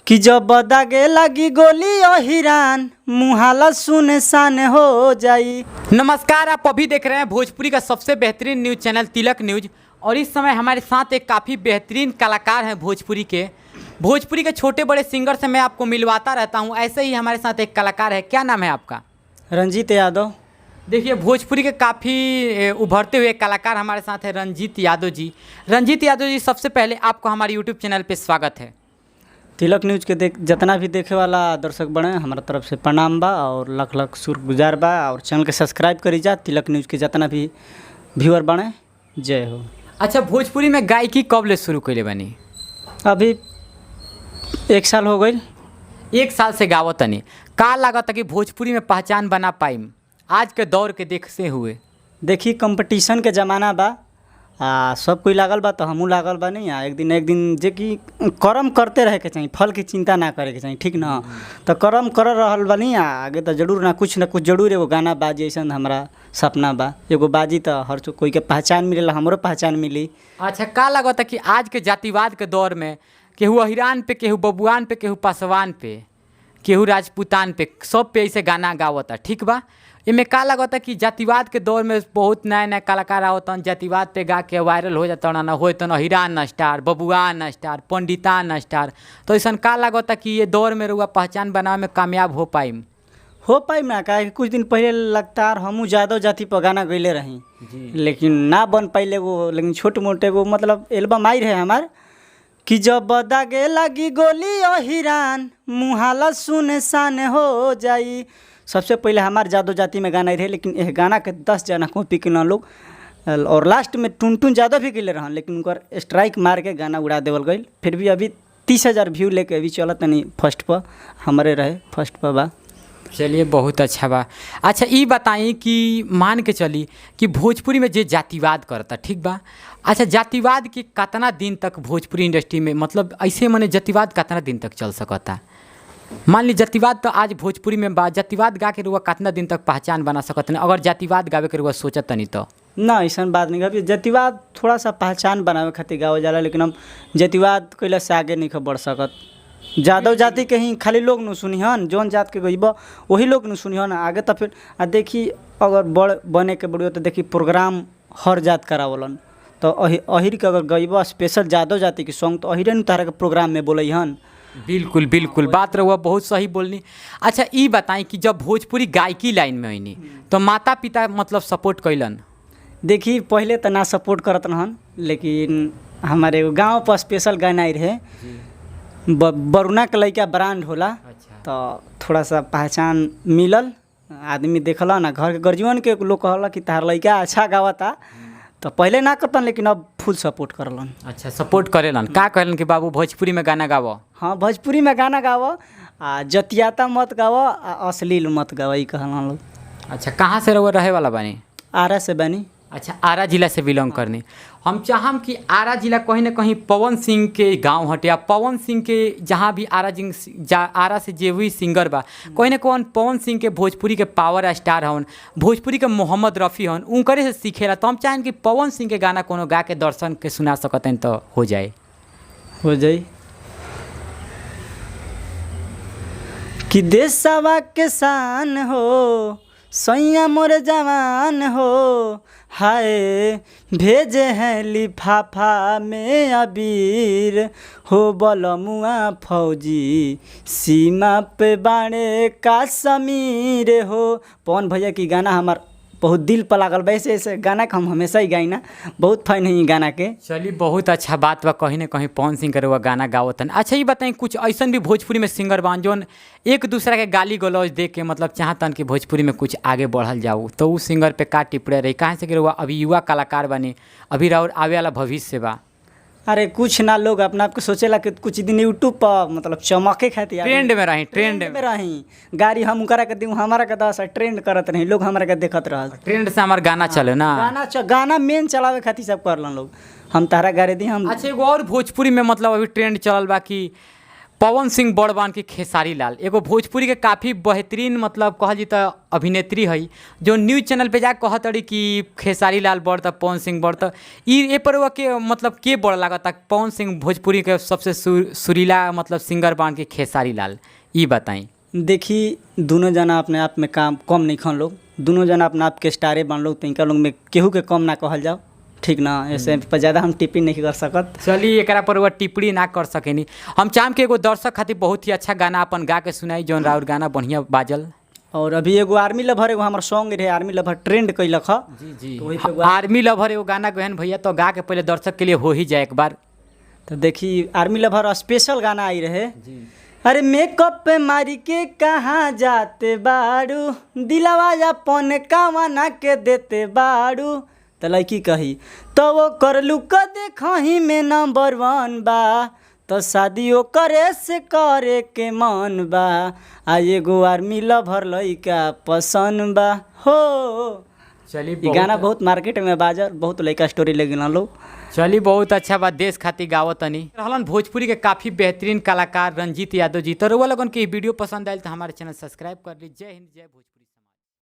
कि जब दागे लगी गोली और हिरान मुहाला सुनसान हो जाई। नमस्कार, आप अभी देख रहे हैं भोजपुरी का सबसे बेहतरीन न्यूज़ चैनल तिलक न्यूज़। और इस समय हमारे साथ एक काफ़ी बेहतरीन कलाकार हैं भोजपुरी के छोटे बड़े सिंगर से मैं आपको मिलवाता रहता हूं। ऐसे ही हमारे साथ एक कलाकार है। क्या नाम है आपका? रंजीत यादव। देखिए, भोजपुरी के काफ़ी उभरते हुए कलाकार हमारे साथ हैं रंजीत यादव जी। रंजीत यादव जी, सबसे पहले आपको हमारे यूट्यूब चैनल पर स्वागत है। तिलक न्यूज़ के जितना भी देखे वाला दर्शक बने हमारा तरफ से प्रणाम बा और लख लख शुक्रगुजार बा। और चैनल के सब्सक्राइब करी जा। तिलक न्यूज़ के जितना भी व्यूअर बने, जय हो। अच्छा, भोजपुरी में गायकी कब ले शुरू कैले बनी? अभी 1 साल हो गई। 1 साल से गावत तनी का लागत कि भोजपुरी में पहचान बना पाइम आज के दौर के देखते हुए? देखी, कंपटीशन के ज़माना बा, सब कोई लागल बा तो हमहूँ लागल बा। नहीं एक दिन जे कि कर्म करते रहे के चाहिए, फल की चिंता ना करे के चाहिए, ठीक ना? तो कर्म कर रहल बानी, आगे तो जरूर ना कुछ जरूर एगो गाना बाजी। ऐसा हमारा सपना बा एगो बाजी तो हर कोई के पहचान मिलेला, हमरो पहचान मिली। अच्छा, का लागत कि आज के जातिवाद के दौर में केहू अहिरान पे, केहू बबुआन पे, केहू पासवान पे, केहू राजपूतान पे, सब पे ऐसे गाना गावता, ठीक बा? इनमें का लगता कि जातिवाद के दौर में बहुत नए नए कलाकार आवतन, जातिवाद पे गा के वायरल हो जाता ना, हो तो हिरान स्टार, बबुआन स्टार, पंडितान स्टार। तो ऐसा का लगता कि ये दौर में रुआ पहचान बनावे में कामयाब हो पाइम ना? काहे कुछ दिन पहले लगातार हमू यादव जाति पर गाना गैले रही, लेकिन ना बन पाइले वो। लेकिन छोटे मोटे वो मतलब एल्बम आई रहे हमार कि जब दागे लगी गोली और हिरान मुहाला सुनसान हो जाई। सबसे पहले हमारे यादव जाति में गाना रहे, लेकिन यह गाना के 10 जना कॉपी के लोग और लास्ट में टुनटुन यादव भी गए रहन, लेकिन उनकर स्ट्राइक मार के गाना उड़ा देवल गई। फिर भी अभी 30,000 व्यू लेके अभी चलत नहीं, फर्स्ट पर हमारे रहे, फर्स्ट पर बा। चलिए, बहुत अच्छा बा। अच्छा, ये बताई कि मान के चली कि भोजपुरी में जे जातिवाद करता, ठीक बा? अच्छा, जातिवाद के कितना दिन तक भोजपुरी इंडस्ट्री में, मतलब ऐसे मने जातिवाद कितना दिन तक चल सकता? मान ली जातिवाद तो आज भोजपुरी में बा, जातिवाद गा के रुआ कितना दिन तक पहचान बना सकत नहीं? अगर जातिवाद गावे के रुआ सोचत नहीं तो ना, ऐसा बात नहीं। अभी जातिवाद थोड़ा सा पहचान बनावे खातिर गावल जाला, लेकिन हम जातिवाद कैला से आगे नहीं बढ़ सकत। यादव जाति के ही खाली लोग न सुनिहन, जौन जात के गईब वही लोग न सुनिहन आगे। तो फिर देखी, अगर बड़ बने के बड़ियो तो देखी प्रोग्राम हर जात करावलन, तो अहिर के अगर गईब स्पेशल यादव जाति के सॉन्ग तो अहिरे न तारा के प्रोग्राम में बोले हन। बिल्कुल बिल्कुल, बात रहुआ बहुत सही बोलनी। अच्छा, ये बताएं कि जब भोजपुरी गायकी लाइन में आईनी तो माता पिता मतलब सपोर्ट कैलन? देखी, पहले तो ना सपोर्ट करत रहन, लेकिन हमारे गांव पर स्पेशल गाना आई रहे, बरुना के लड़का ब्रांड होला। अच्छा। तो थोड़ा सा पहचान मिलल, आदमी देखला ना, घर के गर्जीवन के लोग कहला कि तार लड़का अच्छा गावता। तो पहले ना करतन, लेकिन अब फुल सपोर्ट करलन। अच्छा, सपोर्ट करेलन। का कहलन कि बाबू भोजपुरी में गाना गावो? हाँ, भोजपुरी में गाना गावो, जतियाता मत गावो, अश्लील मत गावो, ये कहलन लोग। अच्छा, कहाँ से रहे वाला बानी? आरा से बनी। अच्छा, आरा जिला से बिलोंग करनी। हम चाहम कि आरा जिला कहीं ना कहीं पवन सिंह के गांव हटे, या पवन सिंह के जहाँ भी आरा से जे हुई सिंगर बा, कहीं ना कहीं पवन सिंह के भोजपुरी के पावर स्टार हन, भोजपुरी के मोहम्मद रफ़ी हन, उनकरे से सीखेला। तो हम चाहें कि पवन सिंह के गाना कोनो गा के दर्शन के सुना सकते तो हो जाए कि देशवा के शान हो, सैया मोर जवान हो, हाय भेजे हैं लिफाफा में अबीर हो, बलमुआ फौजी सीमा पे बाणे का समीर हो। पवन भैया की गाना हमार बहुत दिल पर लागल। वैसे ऐसे गाना के हम हमेशा ही गाइना, बहुत फैन है गाना के। चलिए, बहुत अच्छा बात बा, कहीं ना कहीं पवन सिंह के रुआ गाना गावतन। अच्छा, ये बताएं कुछ ऐसा भी भोजपुरी में सिंगर बान जौन एक दूसरा के गाली गलौज दे के मतलब चाहतन कि भोजपुरी में कुछ आगे बढ़ल जाऊ, तो उस सिंगर पे का टिप्पणी रही? कहाँ से कि रुआ अभी युवा कलाकार बने, अभी और आवे वाला भविष्य बा? अरे कुछ ना, लोग अपना आपको सोचेला कि कुछ दिन यूट्यूब पर मतलब चमके खातिर ट्रेंड में रही गाड़ी हम करा के दूँ, हमारा के 10 ट्रेंड करत रही, लोग हमारा के देखत रह, ट्रेंड से हमार गाना चले ना, गाना मेन चलावे खातिर सब करलन लोग। हम तारा गाड़ी दी हम। अच्छा, एगो और भोजपुरी में मतलब अभी ट्रेंड चलल बा कि पवन सिंह बड़बान की खेसारी लाल एगो भोजपुरी के काफ़ी बेहतरीन मतलब कहल जी तो अभिनेत्री है जो न्यूज़ चैनल पे जाके कहत रही कि खेसारी लाल बड़ त पवन सिंह बड़ त ये पर वो के मतलब के बड़ लागता पवन सिंह भोजपुरी के सबसे सुरीला मतलब सिंगर बान की खेसारी लाल ये बताई। देखी दोनों जना अपने आप में काम कम नहीं खन लोग, दोनों जना अपने आप के स्टारे बन लोग, तो इनका लोग में केहू के कम ना कहल जाओ, ठीक ना। ऐसे पर ज़्यादा हम टिप्पणी नहीं कर सकत। चलिए एकरा पर वो टिप्पणी ना कर सकेनी। हम चाहम कि एगो दर्शक खातिर बहुत ही अच्छा गाना अपन गा के सुनाई जौन राउर गाना बढ़िया बाजल। और अभी एगो आर्मी लवर एगो हमार सॉन्ग रहे, आर्मी लवर ट्रेंड कैलक ह। जी तो वही पे आर्मी लवर एगो गाना गहन भैया तो गा के पहले दर्शक के लिए हो ही जाए एक बार। तो देखी आर्मी लवर स्पेशल गाना आई रहे। अरे मेकअप पे मारी के कहाँ जाते बाड़ू, दिलवा अपन कामना के देते बाड़ू। तो लड़की कही तो वो कर लू क देखही में नंबर 1 बा, तो शादियों करे से करे के मन बा, आ एगो आर्मी लवर लइका पसंद बा हो। चलिए गाना बहुत मार्केट में बाजर, बहुत लइका स्टोरी ले गिना लो। चलिए बहुत अच्छा बात, देश खातिर गावत तनी रहलन भोजपुरी के काफ़ी बेहतरीन कलाकार रंजीत यादव जी। तो रउआ लोगन के वीडियो पसंद आयल तो हमारे चैनल सब्सक्राइब कर ली। जय हिंद जय भोजपुरी।